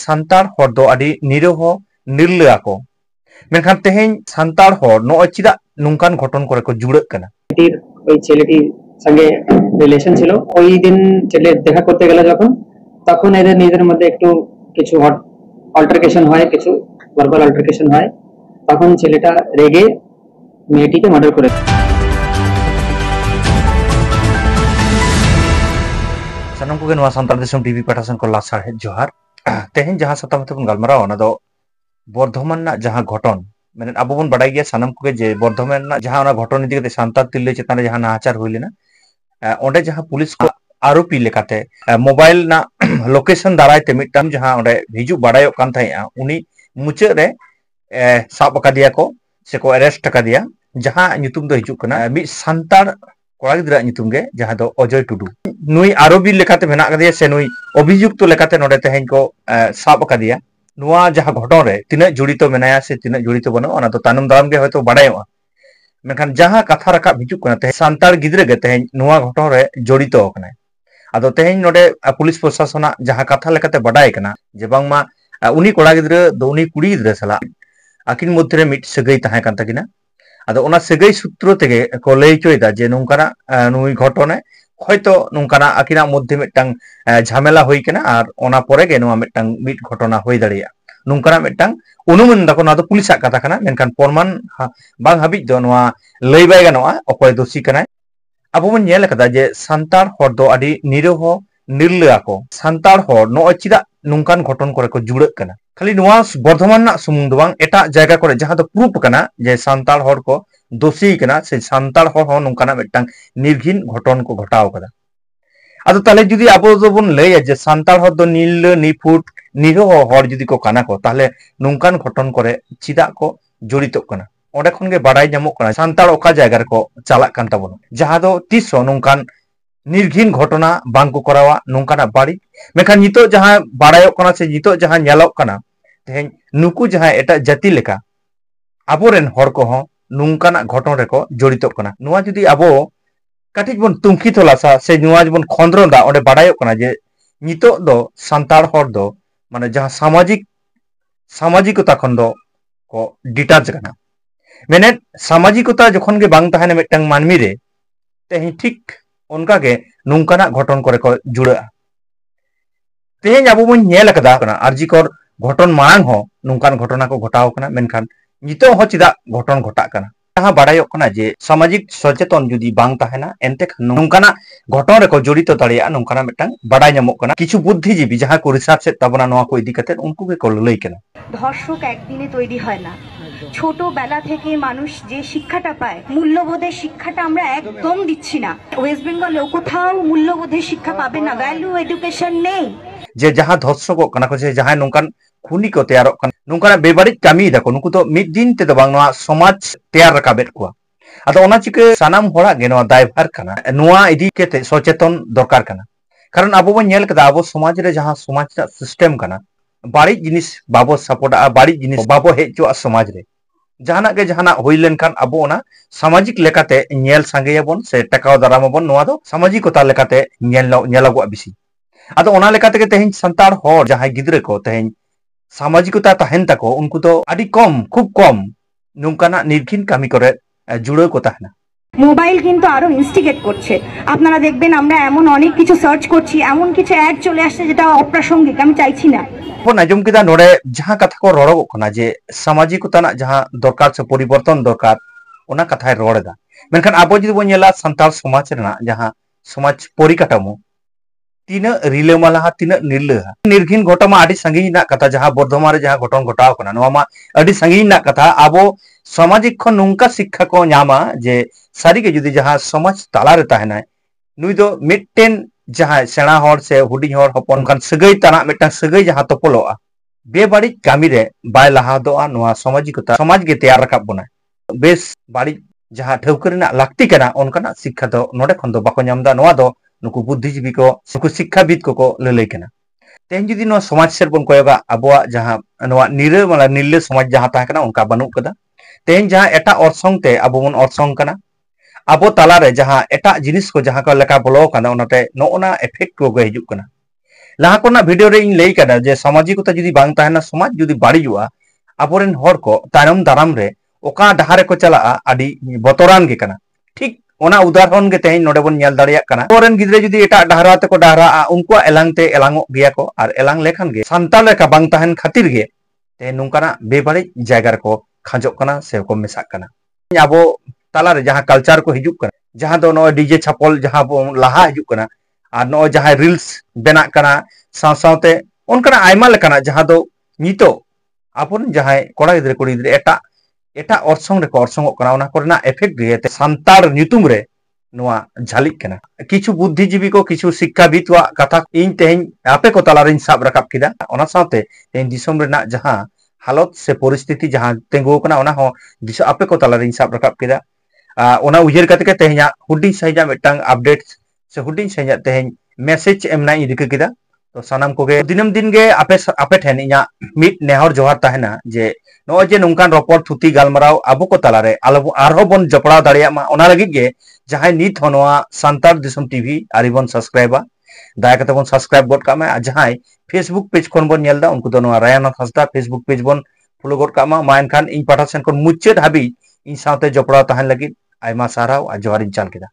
santar hor do adi niroho nirle ako menkan teheny santar hor no chida nungkan ঘটন করে ko জুড়ক kana ওই ছেলেটির সঙ্গে relation ছিল। ওই দিন ছেলে দেখা করতে গেল যখন, তখন এদের নিজেদের মধ্যে একটু কিছু অল্টারকেশন হয়, কিছু ভার্বাল অল্টারকেশন হয়। তখন ছেলেটা রেগে মেয়েটিকে মার্ডার করে। sanam ko nwa santar disam tv patasan ko lasar he johar teheny jaha satam te bun galmarao ona do bordhoman na jaha ghoton মানে আবু বন বাড়াই গিয়া সানাম কুকে যে বর্ধমান না যাহা ওনা ঘটনা দিকে সান্তার তিল্লে চেতনা যাহা নাহাচার হইলে না ওঁডে যাহা পুলিশ को आरोपी लेकाते मोबाइल ना लोकेशन दारायते मिटटाम जहां ओंडे हिजु बाडायो कान थाइया उनी मुचे रे साब अकादिया को से को अरेस्ट अकादिया जहां nyutum do हिजु कना मि सांतार कोड़ा गिदरा nyutum गे जहां दो अजय टुडू नुई आरोपी लेकाते मेना अकादिया से नुई अभियुक्त लेकाते नोडे तेहेन को साब अकादिया नुआ जहां घटन रे तिना जुड़ितो मेनाया से तिना जुड़ितो बनो ओना तो तानम दाराम गे होयतो बाडायोआ मेनखान जहां कथा रका हिजु कना ते सांतार गिदरे गे तेहेन नुआ घटन रे जड़ितो कना आदो तेहेन नोडे पुलिस प्रशासन जहां कथा लेकाते बाडाय कना जे बांगमा उनी कोड़ा गिदरे दो उनी कुड़ी गिदरे सला आकिन मध्य मिट सगई ताहे कान ताकिना आदो ओना सगई सूत्र तेगे को लई चोयदा जे नोंकाना नुई घटने हयतो नोंकाना आकिना मध्य मिटटांग झामेला होई कना आर ओना परे गे नोआ मिटटांग मिट घटना होई दाड़िया नोंकाना मिटटांग अनुमान दाको ना दो पुलिस कथा कना मेनखान परमान बांग हाबि दो नोआ लई बाय गानोआ अकय दोषी कना आबो बन नेल कदा जे सांतार हर दो आदि निरोहो निर्ले आको सांतार हर नो चिदा नोंकान घटन करे को जुड़क कना खाली नोआ बर्धमान ना सुमुंग दो बांग एटा जायगा करे जहां दो प्रूफ कना जे सांतार हर को दोषी कना से सांतार हर हो नोंकाना मिटटांग निर्घिन घटन को घटाव कदा आदो ताले जुदी आबो दो बन लय जे सांतार हर दो नील निफुट निरोहो हर जुदी को काना को ताले नोंकान घटन करे चिदा को जड़ितो कना ओंडे खन गे बाडाय जामो कना सांतार ओका जायगा को चालाक कान ताबोन जहां दो तिसो नोंकान निर्घिन घटना बांग को करावा नोंकाना बाड़ी मेखान नितो जहां बाडायो कना से नितो जहां न्यालो कना तेहेन नुकु जहां एटा जाति लेका आबोरेन हर को हो नोंकाना घटन रेको जड़ितो कना नुआ जुदी आबो काटिज बन तुंखी थलासा से नुआ जबन खंद्रंदा ओंडे बाडायो कना जे नितो दो सांतार हर दो माने जहां सामाजिकता खन दो को डिटाच कना मेने सामाजिकता जखन गे बांग ताहेना मिटटांग मानमी रे तेहेन ठीक उनका के नोंकाना घटन करे को जुड़ा तेहेन आबो बन नेल कदा कना आरजीकर घटन मांग हो नोंकान घटना को घटाव कना मेनखान नितो हो चिदा घटन घटा कना जहां बाडायो कना जे सामाजिक सचेतन जुदी बांग ताहेना एनते नोंकाना घटन रे को जड़ितो दाड़िया नोंकाना मिटटांग बाडाय नामो कना किछु बुद्धिजीवी जहां को रिसर्च से तबना नोआ को इदी कते उनको के को लई कना ধর্ষক একদিনে তৈরি হয় না ছোটবেলা থেকে মানুষ যে শিক্ষাটা পায় মূল্যবোধের শিক্ষাটা আমরা একদম দিচ্ছি না ওয়েস্ট বেঙ্গলে কোথাও মূল্যবোধের শিক্ষা পাবে না ভ্যালু এডুকেশন নেই जे जहां धर्षक कना को जे जहां नोंकान खुनी को तैयार कना नोंकाना बेबाड़ी कामी दाको नुकु तो मिद दिन ते बांग नोआ समाज तैयार रकाबेत को आदो ओना चिके सानाम होड़ा गे नोआ दायभार कना नोआ इदी केते सचेतन दरकार कना कारण आबो बन नेल कदा आबो समाज रे जहां समाज सिस्टम कना बाड़ी जिनिस बाबो सपोर्टा बाड़ी जिनिस बाबो हेचो समाज रे जहाना के जहाना होई लेनखान आबो ओना सामाजिक लेकाते नेल सांगेयाबोन से टकाव दारामाबोन नोआ दो सामाजिकता लेकाते नेलागो बिसी आदो ओना लेकाते के तेहेन संतार हर जहां गिद्रे को तेहेन सामाजिकता ताहेन ताको उनको तो आदि कम खूब कम नोंकाना निर्घिन कामी करे जुड़े को ताहेना মোবাইল কিন্তু আরো ইনস্টিগেট করছে আপনারা দেখবেন আমরা এমন অনেক কিছু সার্চ করছি এমন কিছু অ্যাড চলে আসছে যেটা অপ্রাসঙ্গিক আমি চাইছি না अपन आजम किदा नोडे जहां कथा को रड़ो कना जे सामाजिकता ना जहां दरकार से परिवर्तन दरकार ओना कथा रड़दा मेनखान आबो जदि बन नेला संताल समाज रेना जहां समाज परिकाठामो तीना रिलेमाला तीना निर्लेहा निर्घिन घटमा आदि संगीन ना कथा जहां बर्धमान रे जहां घटन घटाव कना नोमा मा आदि संगीन ना कथा आबो सामाजिक खन नोंका शिक्षा को न्यामा जे सारी के जदि जहां समाज ताला रे ताहेना नुई दो मिटटेन जहां सेना हर से हुडी हर हपन खान सगई तना मिटटां सगई जहां तपलोआ बेबाड़ी कामी रे बाय लहा दोआ नोआ सामाजिकता समाज गे तैयार रकाब बना बेस बाड़ी जहां ठौकरना लाक्ति कना ओनकाना शिक्षा दो नोडे खन दो बाको नामदा नोआ दो नुकु बुद्धिजीवी को नुकु शिक्षाविद को ललई कना तेन जुदी नो समाज सेर बन कोयगा आबोआ जहां नोआ निरे माला निल्ले समाज जहां ताहे कना उनका बनु कदा तेन जहां एटा अरसंग ते आबो बन अरसंग कना आबो ताला रे जहां एटा जिनिस को जहां को लेका बोलो कना ओनाते नोना इफेक्ट को हिजुक कना laha korna video re ing lei kada je samajikota judi bang tahena somaj judi badijua aboren hor ko tanam daram re oka dahare ko chala adi botoran ge kana ठीक ओना उदाहरण के तेहन नोडे बन नेल दाड़िया kana ओरेन गिद्रे जुदी एटा डहरा ते को डहरा उनको along ते एलांगो गिया को आर एलांग लेखान गे सांताल लेका बांग ताहन खातिर गे ते नुंकाना बेबाड़ी जायगा को खाजो kana से को मेसाक kana आबो ताला रे जहां कल्चर को हिजुक kana जहां दो नो डीजे छापल जहां बो लाहा हिजुक kana आर नो जहां रील्स बेना kana सावसावते उनकना आयमा लेकाना जहां दो नितो आपुन जहां कोड़ा गिद्रे कुड़ी गिद्रे एटा एटा ऑर्सोंग रे ऑर्सोंग कना ओना कोरना इफेक्ट गे ते संतार न्यूतुम रे नोआ झालिक कना किछु बुद्धिजीवी को किछु शिक्षाविद वा कथा इन तेहन आपे को तालारिन साब रकाब किदा ओना साथे तेहन दिसोम रेना जहां हालत से परिस्थिति जहां तेंगो कना ओना हो दिस आपे को तालारिन साब रकाब किदा ओना उजर कते के तेहया हुडी सहिजा मिटंग अपडेट से हुडी सहिजा तेहन मैसेज एमना इदिके किदा तो सानाम कोगे दिनम दिन गे आपे ठेन इया मिट नेहर जोहार ताहेना जे नो जे नुंकान रपड़ थुती गालमाराव आबो को तालारे आलो आरो बन जपड़ा दाड़िया मा ओना लगी गे जहां नीत होनवा सांतार दिसम टीवी आरिबन सब्सक्राइबा दाया कते बन सब्सक्राइब गड कामा जहां फेसबुक पेज कोन बन नेलदा उनको दो नवा रायना हंसदा फेसबुक पेज बन फॉलो गड कामा मायन खान इन पाठासेन कोन मुच्चेद हाबी इन साथे जपड़ा ताहन लगी आयमा साराव आ जोहारिन चाल केदा।